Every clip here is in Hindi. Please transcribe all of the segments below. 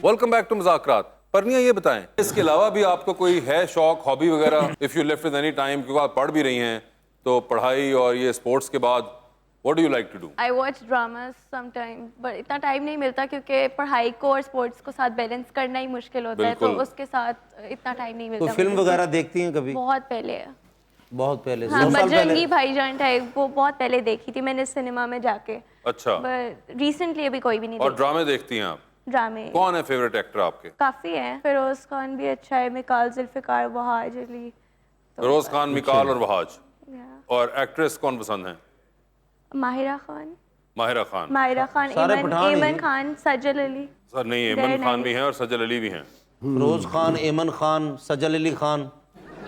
वेलकम बैक टू मुज़ाकरात। परनिया ये बताएं, इसके अलावा भी आपको कोई है शौक, हॉबी वगैरह? If you left with any time, क्योंकि आप पढ़ भी रही हैं, तो पढ़ाई और ये स्पोर्ट्स के बाद what do you like to do? I watch dramas sometime, but इतना टाइम नहीं मिलता क्योंकि पढ़ाई को और स्पोर्ट्स को साथ बैलेंस करना ही मुश्किल होता है, तो उसके साथ इतना टाइम नहीं मिलता। तो फिल्म वगैरह देखती हैं कभी? बहुत पहले। बहुत पहले? हाँ, बजरंगी भाईजान था वो बहुत पहले देखी थी मैंने सिनेमा में जाके। अच्छा। बट रिसेंटली अभी कोई भी नहीं। और ड्रामे देखती हैं आप? ड्रामे। कौन है फेवरेट एक्टर आपके? काफी है, फिरोज खान भी अच्छा है, मिकाल जुल्फिकार, वहाज अली। फिरोज खान, मिकाल और वहाज। और एक्ट्रेस कौन पसंद है? माहिरा खान। माहिरा खान, एमन खान, सजल अली। सर नहीं, एमन खान भी हैं और सजल अली भी हैं। फिरोज खान, एमन खान, सजल अली खान,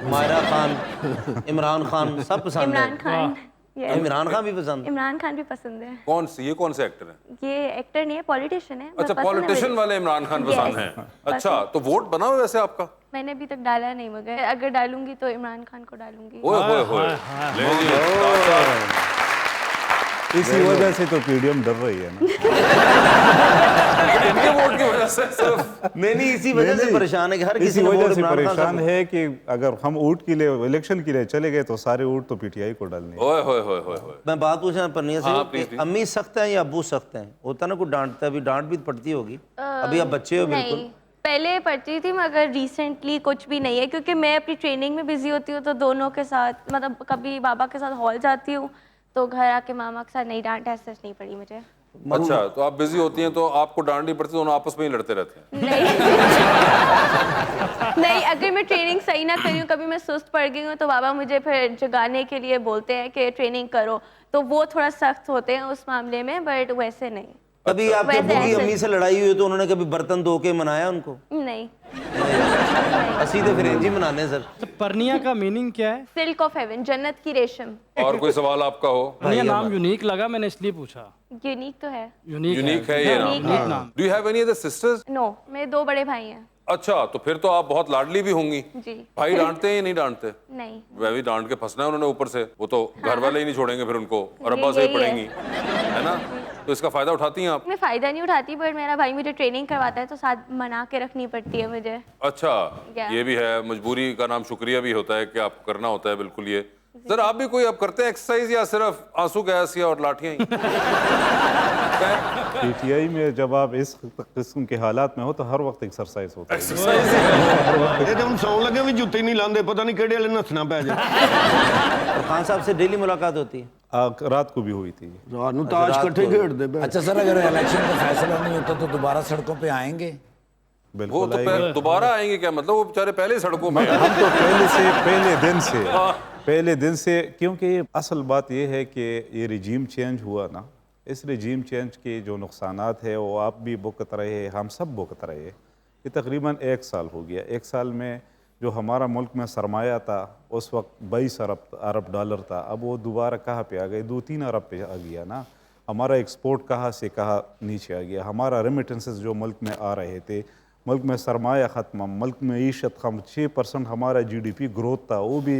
माहिरा खान, इमरान खान, सब पसंद है। इमरान खान। इमरान खान भी पसंद है? इमरान खान भी पसंद है। कौन से एक्टर हैं? ये एक्टर नहीं है, पॉलिटिशियन है। अच्छा, पॉलिटिशियन वाले इमरान खान पसंद हैं। अच्छा, तो वोट बना हुआ वैसे आपका? मैंने अभी तक डाला नहीं, मगर अगर डालूंगी तो इमरान खान को डालूंगी। ओए होए होए, ले जी। इसी वजह से तो पीडीएम डर रही है ना। इनके वोट की वजह से सिर्फ? नहीं, इसी वजह से परेशान है कि हर किसी वजह से परेशान है कि अगर हम वोट के लिए, इलेक्शन के लिए चले गए तो सारे वोट तो पीटीआई को डालने। ओए होए होए होए। मैं बात पूछना परनिया से, अम्मी सख्त हैं या अब्बू सख्त हैं? होता ना कोई डांटता है, अभी डांट भी पड़ती होगी, अभी आप बच्चे हो बिल्कुल। पहले पढ़ती थी मगर रिसेंटली कुछ भी नहीं है, क्योंकि मैं अपनी ट्रेनिंग में बिजी होती हूँ, तो दोनों के साथ, मतलब कभी बाबा के साथ हॉल जाती हूँ तो घर आके मामा के साथ नहीं, डांट ऐसे नहीं पड़ी मुझे। अच्छा, तो आप बिजी होती हैं तो आपको डांट नहीं पड़ती, दोनों आपस में ही लड़ते रहते हैं? नहीं, अगर मैं ट्रेनिंग सही ना करी हूँ, कभी मैं सुस्त पड़ गई हूँ, तो बाबा मुझे फिर जगाने के लिए बोलते हैं कि ट्रेनिंग करो, तो वो थोड़ा सख्त होते हैं उस मामले में, बट वैसे नहीं। कभी आपके अब्बू की अम्मी से लड़ाई हुई तो उन्होंने कभी बर्तन धो के मनाया उनको? नहीं। सीधे फिरेंजी मनाने सर। तो परनिया का मीनिंग क्या है? सिल्क ऑफ हेवन, जन्नत की रेशम। और कोई सवाल आपका हो? परनिया नाम यूनिक लगा, मैंने इसलिए पूछा। यूनिक तो है। यूनिक है ये नाम। Do you have any other sisters? No, मेरे 2 बड़े भाई हैं। अच्छा, तो फिर तो आप बहुत लाडली भी होंगी। जी। भाई डांटते हैं या नहीं डांटते? नहीं। वह भी डांट के फंसना है उन्होंने ऊपर से, वो तो घर वाले ही नहीं छोड़ेंगे फिर उनको, और अब्बा से ही पड़ेंगी, है ना? तो इसका फायदा उठाती हैं आप? मैं फायदा नहीं उठाती, बट मेरा भाई मुझे ट्रेनिंग करवाता है तो साथ मना के रखनी पड़ती है मुझे। अच्छा, ये भी है, मजबूरी का नाम शुक्रिया भी होता है कि आपको करना होता है। बिल्कुल। ये सर आप भी कोई अब करते हैं एक्सरसाइज या सिर्फ आंसू गैस या और लाठियां ही? पीटीआई में जब आप इस किस्म के हालात में हो तो हर वक्त एक्सरसाइज होता है। ਇਹ ਤਾਂ ਹੁਣ ਸੌਣ ਲੱਗੇ ਵੀ ਜੁੱਤੀ ਨਹੀਂ ਲਾਉਂਦੇ, ਪਤਾ ਨਹੀਂ ਕਿਹੜੇ ਵਾਲੇ ਨੱਸਣਾ ਪੈ ਜਾਏ। खान साहब से डेली मुलाकात होती है? रात को भी हुई थी। ਰਾਤ ਨੂੰ ਤਾਸ਼ ਇਕੱਠੇ ਖੇਡਦੇ ਪਏ। अच्छा सर, अगर इलेक्शन का फैसला नहीं होता तो दोबारा सड़कों पे आएंगे? वो तो दोबारा आएंगे क्या मतलब? वो बेचारे पहले ही सड़कों में। हम तो पहले दिन से, क्योंकि असल बात ये है कि ये रिजीम चेंज हुआ ना, इस रिजीम चेंज के जो नुकसानात है वो आप भी भुगत रहे, हम सब भुगत रहे। ये तकरीबन 1 साल हो गया। 1 साल में जो हमारा मुल्क में सरमाया था उस वक्त 22 अरब डॉलर था, अब वो दोबारा कहाँ पे आ गए? 2-3 अरब पे आ गया ना। हमारा एक्सपोर्ट कहाँ से कहाँ नीचे आ गया। हमारा रेमिटेंसेस जो मुल्क में आ रहे थे, मुल्क में सरमाया ख़त्म, मुल्क में ईशत कम, 6% हमारा GDP ग्रोथ था वो भी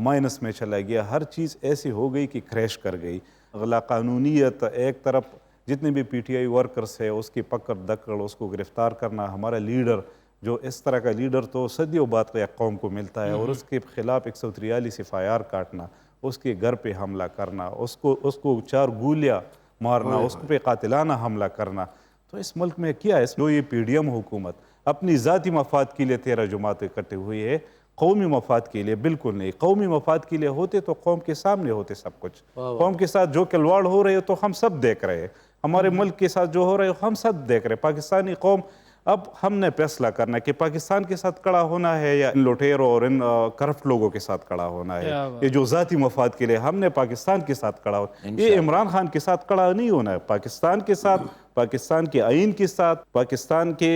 माइनस में चला गया। हर चीज़ ऐसी हो गई कि क्रैश कर गई। लाकानूनीयत एक तरफ, जितने भी PTI वर्कर्स है उसकी पकड़ दकड़, उसको गिरफ़्तार करना। हमारा लीडर, जो इस तरह का लीडर तो सदियों बाद कौम को मिलता है, और उसके ख़िलाफ़ 143 FIR काटना, उसके घर पे हमला करना, उसको 4 गोलियाँ मारना, उसको पे कातिलाना हमला करना। तो इस मुल्क में क्या है? जो ये PDM हुकूमत अपनी ज़ाती मफाद के लिए 13 जमातें इकट्ठी हुई है, कौमी मफाद के लिए बिल्कुल नहीं। कौमी मफाद के लिए होते तो कौम के सामने होते सब कुछ। कौम के साथ जो खिलवाड़ हो रहे हो तो हम सब देख रहे हैं, हमारे मुल्क के साथ जो हो रहे हो हम सब देख रहे हैं। पाकिस्तानी कौम, अब हमने फैसला करना है कि पाकिस्तान के साथ खड़ा होना है या इन लुटेरों और इन करप्ट लोगों के साथ खड़ा होना है। ये जो ज़ाती मफाद के लिए हमने पाकिस्तान के साथ खड़ा होना, ये इमरान खान के साथ खड़ा नहीं होना है, पाकिस्तान के साथ, पाकिस्तान के आइन के साथ, पाकिस्तान के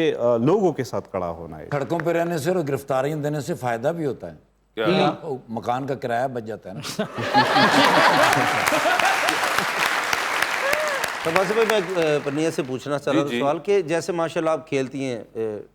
लोगों के साथ खड़ा होना है। सड़कों पे रहने से और गिरफ्तारियां देने से फायदा भी होता है क्या? मकान का किराया बच जाता है ना। तो बस भाई मैं परनिया से पूछना चाह रहा था सवाल कि जैसे माशाल्लाह आप खेलती हैं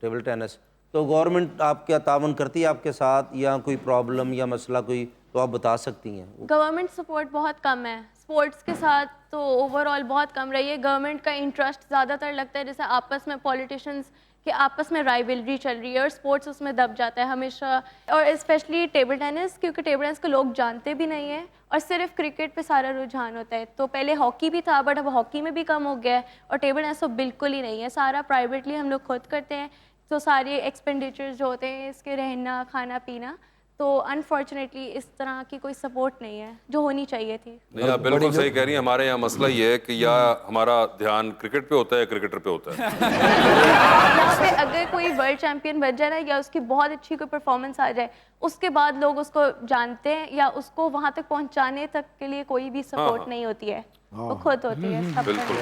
टेबल टेनिस, तो गवर्नमेंट आप क्या तावन करती है आपके साथ, या कोई प्रॉब्लम या मसला कोई तो आप बता सकती हैं? गवर्नमेंट सपोर्ट बहुत कम है स्पोर्ट्स के साथ तो ओवरऑल बहुत कम रही है। गवर्नमेंट का इंटरेस्ट ज़्यादातर लगता है जैसे आपस में पॉलिटिशियंस के आपस में राइवलरी चल रही है और स्पोर्ट्स उसमें दब जाता है हमेशा। और स्पेशली टेबल टेनिस, क्योंकि टेबल टेनिस को लोग जानते भी नहीं हैं और सिर्फ क्रिकेट पे सारा रुझान होता है। तो पहले हॉकी भी था बट अब हॉकी में भी कम हो गया है और टेबल टेनिस तो बिल्कुल ही नहीं है, सारा प्राइवेटली हम लोग खुद करते हैं। तो सारे एक्सपेंडिचर्स जो होते हैं इसके रहना खाना पीना, तो अनफॉर्चुनेटली इस तरह की कोई सपोर्ट नहीं है जो होनी चाहिए थी। नहीं, आप बिल्कुल सही कह रही हैं। हमारे यहाँ मसला ये है कि या हमारा ध्यान क्रिकेट पे होता है या क्रिकेटर पे होता है। यहाँ पे अगर कोई वर्ल्ड चैंपियन बन जाए ना या उसकी बहुत अच्छी कोई परफॉर्मेंस आ जाए, उसके बाद लोग उसको जानते हैं या उसको वहाँ तक पहुँचाने तक के लिए कोई भी सपोर्ट नहीं होती है, वो खुद होती है सब। बिल्कुल।